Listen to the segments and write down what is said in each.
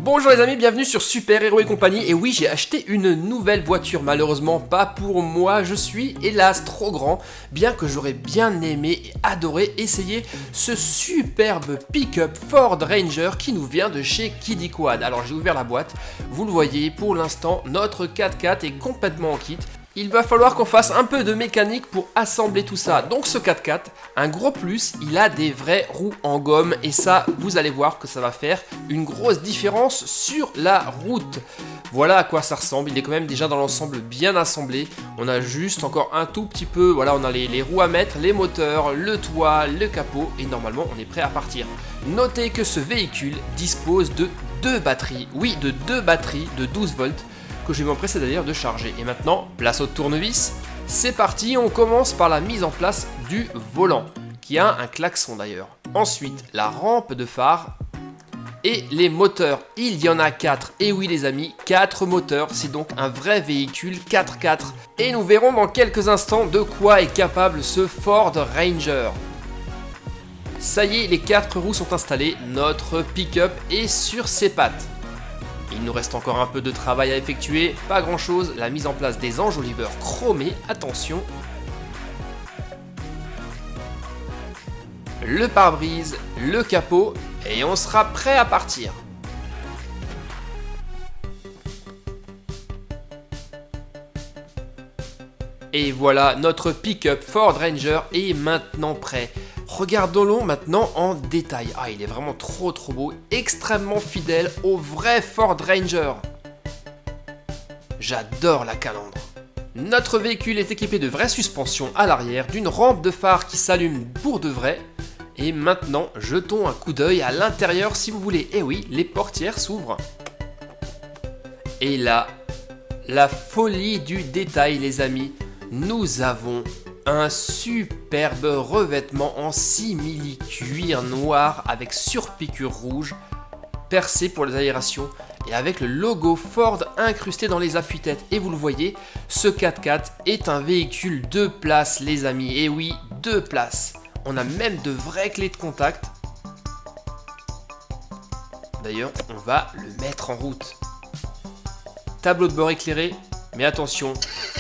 Bonjour les amis, bienvenue sur Super Héros et compagnie. Et oui, j'ai acheté une nouvelle voiture, malheureusement pas pour moi, je suis hélas trop grand, bien que j'aurais bien aimé et adoré essayer ce superbe pick-up Ford Ranger qui nous vient de chez Kiddy Quad. Alors j'ai ouvert la boîte, vous le voyez, pour l'instant notre 4x4 est complètement en kit. Il va falloir qu'on fasse un peu de mécanique pour assembler tout ça. Donc ce 4x4, un gros plus, il a des vraies roues en gomme et ça, vous allez voir que ça va faire une grosse différence sur la route. Voilà à quoi ça ressemble, il est quand même déjà dans l'ensemble bien assemblé. On a juste encore un tout petit peu, voilà, on a les roues à mettre, les moteurs, le toit, le capot et normalement on est prêt à partir. Notez que ce véhicule dispose de deux batteries, oui de deux batteries de 12 volts. Que je vais m'empresser d'ailleurs de charger. Et maintenant, place au tournevis. C'est parti, on commence par la mise en place du volant, qui a un klaxon d'ailleurs. Ensuite, la rampe de phare et les moteurs. Il y en a 4. Et oui les amis, 4 moteurs. C'est donc un vrai véhicule 4x4. Et nous verrons dans quelques instants de quoi est capable ce Ford Ranger. Ça y est, les 4 roues sont installées. Notre pick-up est sur ses pattes. Il nous reste encore un peu de travail à effectuer, pas grand chose, la mise en place des enjoliveurs chromés, attention. Le pare-brise, le capot, et on sera prêt à partir. Et voilà, notre pick-up Ford Ranger est maintenant prêt. Regardons-le maintenant en détail. Ah, il est vraiment trop beau, extrêmement fidèle au vrai Ford Ranger. J'adore la calandre. Notre véhicule est équipé de vraies suspensions à l'arrière, d'une rampe de phare qui s'allume pour de vrai. Et maintenant, jetons un coup d'œil à l'intérieur si vous voulez. Eh oui, les portières s'ouvrent. Et là, la folie du détail les amis. Nous avons un superbe revêtement en simili-cuir noir avec surpiqûre rouge, percé pour les aérations et avec le logo Ford incrusté dans les appuis-têtes. Et vous le voyez, ce 4x4 est un véhicule 2 places les amis. Et oui, 2 places. On a même de vraies clés de contact. D'ailleurs, on va le mettre en route. Tableau de bord éclairé, mais attention,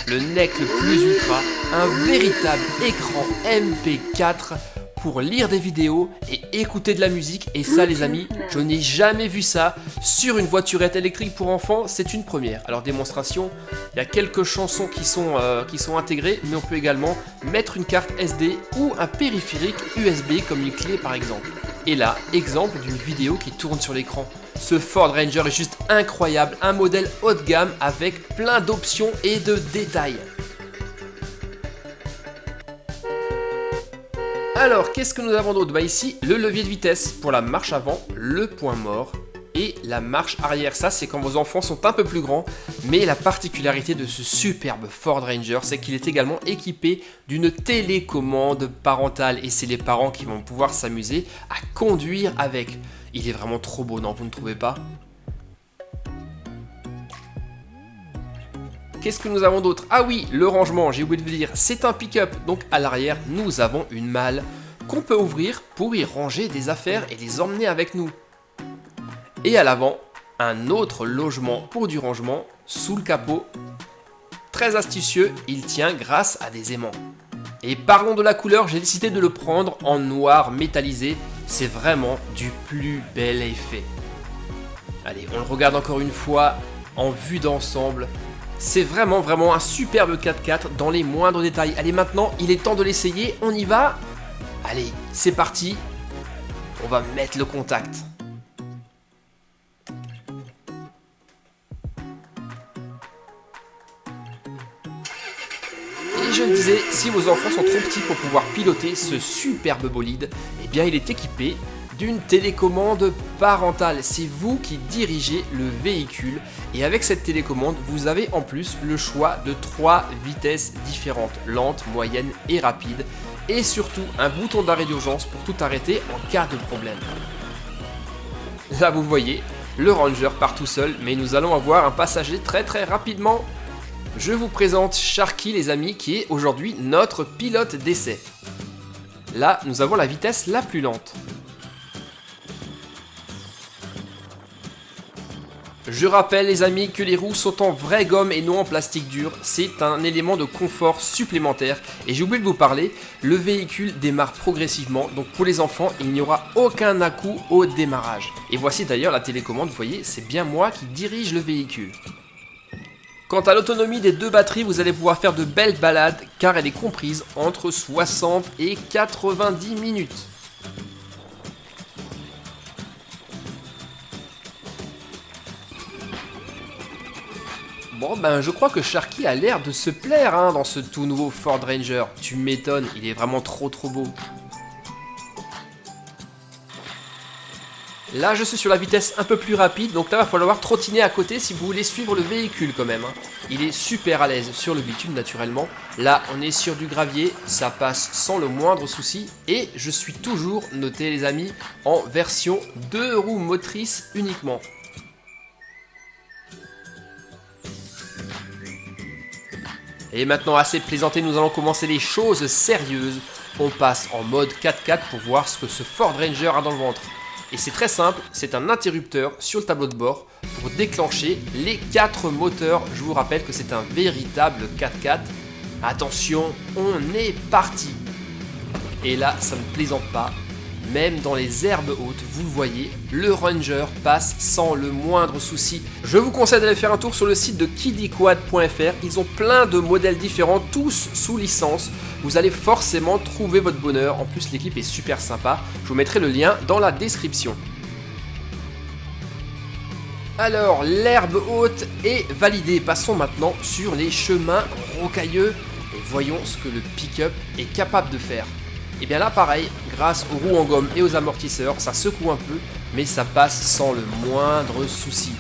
le NEC le plus ultra, un véritable écran MP4 pour lire des vidéos et écouter de la musique. Et ça les amis, je n'ai jamais vu ça sur une voiturette électrique pour enfants, c'est une première. Alors démonstration, il y a quelques chansons qui sont intégrées, mais on peut également mettre une carte SD ou un périphérique USB comme une clé par exemple. Et là, exemple d'une vidéo qui tourne sur l'écran. Ce Ford Ranger est juste incroyable, un modèle haut de gamme avec plein d'options et de détails. Alors, qu'est-ce que nous avons d'autre? Bah ici, le levier de vitesse pour la marche avant, le point mort et la marche arrière. Ça, c'est quand vos enfants sont un peu plus grands. Mais la particularité de ce superbe Ford Ranger, c'est qu'il est également équipé d'une télécommande parentale. Et c'est les parents qui vont pouvoir s'amuser à conduire avec. Il est vraiment trop beau, non, vous ne trouvez pas? Qu'est-ce que nous avons d'autre? Ah oui, le rangement, j'ai oublié de vous dire, c'est un pick-up. Donc à l'arrière, nous avons une malle qu'on peut ouvrir pour y ranger des affaires et les emmener avec nous. Et à l'avant, un autre logement pour du rangement sous le capot. Très astucieux, il tient grâce à des aimants. Et parlons de la couleur, j'ai décidé de le prendre en noir métallisé. C'est vraiment du plus bel effet. Allez, on le regarde encore une fois en vue d'ensemble. C'est vraiment un superbe 4x4 dans les moindres détails. Allez, maintenant, il est temps de l'essayer. On y va. Allez, c'est parti. On va mettre le contact. Et je le disais, si vos enfants sont trop petits pour pouvoir piloter ce superbe bolide, eh bien il est équipé d'une télécommande parentale. C'est vous qui dirigez le véhicule et avec cette télécommande, vous avez en plus le choix de 3 vitesses différentes, lente, moyenne et rapide, et surtout un bouton d'arrêt d'urgence pour tout arrêter en cas de problème. Là vous voyez, le Ranger part tout seul, mais nous allons avoir un passager très rapidement. Je vous présente Sharky les amis, qui est aujourd'hui notre pilote d'essai. Là, nous avons la vitesse la plus lente. Je rappelle les amis que les roues sont en vraie gomme et non en plastique dur, c'est un élément de confort supplémentaire. Et j'ai oublié de vous parler, le véhicule démarre progressivement, donc pour les enfants il n'y aura aucun à-coup au démarrage. Et voici d'ailleurs la télécommande, vous voyez, c'est bien moi qui dirige le véhicule. Quant à l'autonomie des deux batteries, vous allez pouvoir faire de belles balades car elle est comprise entre 60 et 90 minutes. Bon ben je crois que Sharky a l'air de se plaire dans ce tout nouveau Ford Ranger. Tu m'étonnes, il est vraiment trop beau. Là je suis sur la vitesse un peu plus rapide, donc là il va falloir trottiner à côté si vous voulez suivre le véhicule quand même. Il est super à l'aise sur le bitume naturellement. Là on est sur du gravier, ça passe sans le moindre souci. Et je suis toujours, notez les amis, en version 2 roues motrices uniquement. Et maintenant, assez plaisanté, nous allons commencer les choses sérieuses. On passe en mode 4x4 pour voir ce que ce Ford Ranger a dans le ventre. Et c'est très simple, c'est un interrupteur sur le tableau de bord pour déclencher les 4 moteurs. Je vous rappelle que c'est un véritable 4x4. Attention, on est parti. Et là, ça ne plaisante pas. Même dans les herbes hautes, vous le voyez, le Ranger passe sans le moindre souci. Je vous conseille d'aller faire un tour sur le site de kidiquad.fr. Ils ont plein de modèles différents, tous sous licence. Vous allez forcément trouver votre bonheur. En plus, l'équipe est super sympa. Je vous mettrai le lien dans la description. Alors, l'herbe haute est validée. Passons maintenant sur les chemins rocailleux et voyons ce que le pick-up est capable de faire. Et bien là pareil, grâce aux roues en gomme et aux amortisseurs, ça secoue un peu, mais ça passe sans le moindre souci.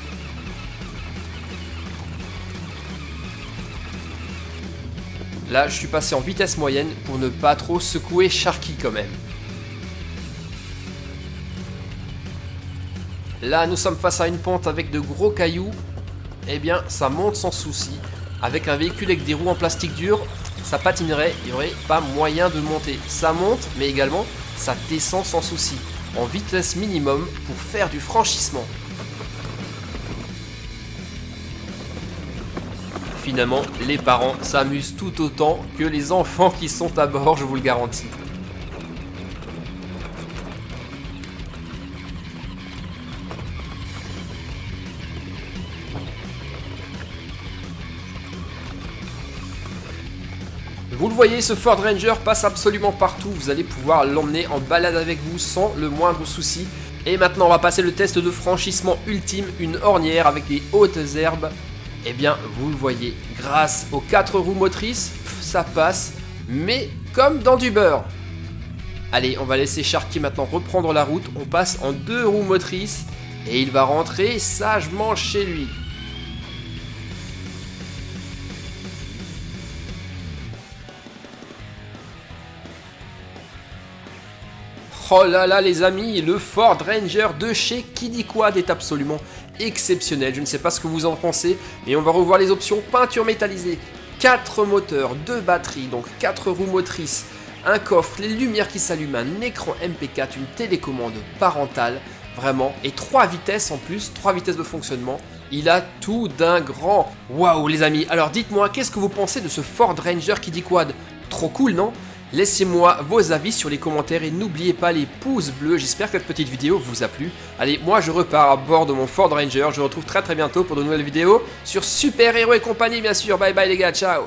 Là je suis passé en vitesse moyenne pour ne pas trop secouer Sharky quand même. Là nous sommes face à une pente avec de gros cailloux, et bien ça monte sans souci. Avec un véhicule avec des roues en plastique dur, ça patinerait, il n'y aurait pas moyen de monter. Ça monte, mais également, ça descend sans souci, en vitesse minimum pour faire du franchissement. Finalement, les parents s'amusent tout autant que les enfants qui sont à bord, je vous le garantis. Vous le voyez, ce Ford Ranger passe absolument partout, vous allez pouvoir l'emmener en balade avec vous sans le moindre souci. Et maintenant on va passer le test de franchissement ultime, une ornière avec des hautes herbes. Et bien vous le voyez, grâce aux 4 roues motrices, ça passe, mais comme dans du beurre. Allez, on va laisser Sharky maintenant reprendre la route, on passe en 2 roues motrices et il va rentrer sagement chez lui. Oh là là les amis, le Ford Ranger de chez KidiQuad est absolument exceptionnel. Je ne sais pas ce que vous en pensez, mais on va revoir les options peinture métallisée, 4 moteurs, 2 batteries, donc 4 roues motrices, un coffre, les lumières qui s'allument, un écran MP4, une télécommande parentale, vraiment, et 3 vitesses en plus, 3 vitesses de fonctionnement. Il a tout d'un grand. Waouh les amis, alors dites-moi, qu'est-ce que vous pensez de ce Ford Ranger KidiQuad? Trop cool, non? Laissez-moi vos avis sur les commentaires et n'oubliez pas les pouces bleus. J'espère que cette petite vidéo vous a plu. Allez, moi je repars à bord de mon Ford Ranger. Je vous retrouve très bientôt pour de nouvelles vidéos sur Super Héros et compagnie bien sûr. Bye bye les gars, ciao.